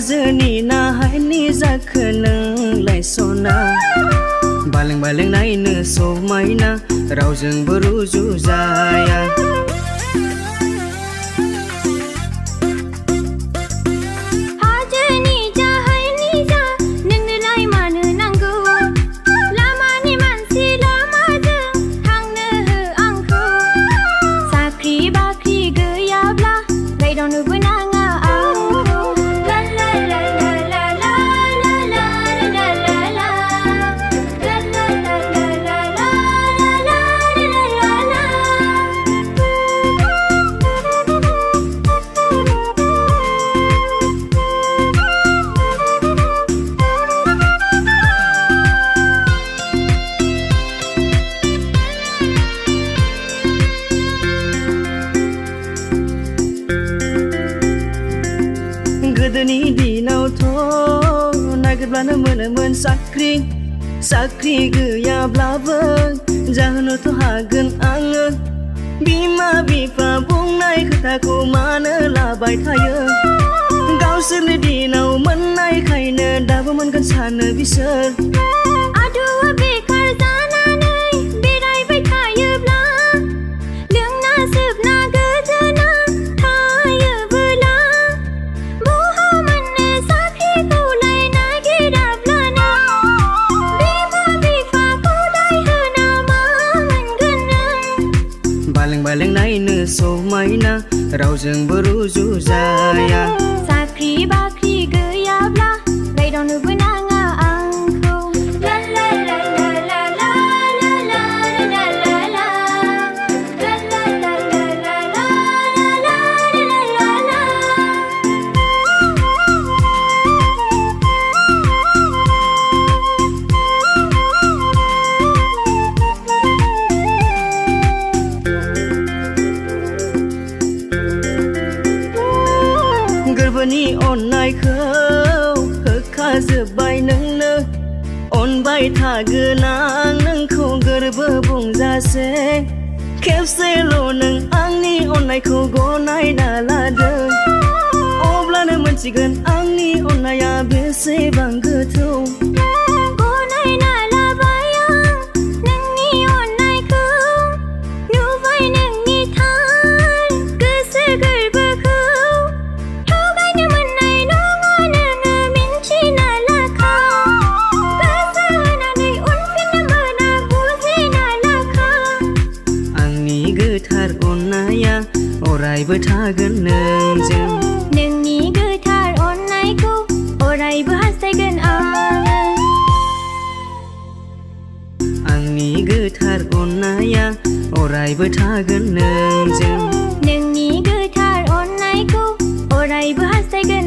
हाजोनि ना हायनि जाखो नोंलाय सना बालें बालें नायनो समायना रावजोंबो रुजु जाया गोदोनि दिनावथ' नागिरब्लानो मोनोमोन साख्रि गैयाब्लाबो जाहोनोथ' हागोन आङो बिमा बिफा बुंनाय खोथाखौ मानो लाबाय थायो गावसोरनि दिनाव मोननायखायनो दाबो मोनगोन सानो बिसोर आदुआ बेखार जानानै बेरायबाय थायोब्ला लोंना सोबना गोजोना थायोबोला बहा मोननो साख्रिखौलाय नागिराब्लानो बिमा बिफाखौलाय होना मा मोनगोन नों बालें बालें नायनो समायना रावजोंबो रुजु जाया साख्रि बाख्रि गैयाब्ला रायदावनोबो नाङा आंखौ ला ला ला ला ला ला ला ला ला ला ला गोरबोनि अननायखौ होखाजोब्बाय नोंनो अनबाय थागोन आं नोंखौ गोरबो बुंजासे खेबसेल' नों आंनि अननायखौ गनायना लादो अब्लानो मोनथिगोन आंनि अननाया बेसेबां गोथौ गनायना लाबाय आं नोंनि अननायखौ नुबाय नोंनि थार गोसो गोरबोखौ थगायनो मोननाय नङा नोङो मिन्थिना लाखा गोसो होनानै उनफिननो मोना बुजिना लाखा आंनि गोथार अननाया अरायबो थागोन नोंजों नोंनि गोथार अननायखौ अरायबो हास्थायगोन आङो आंनि गोथार अननाया अरायबो थागोन नोंजों नोंनि गोथार अननायखौ अरायबो हास्थायगोन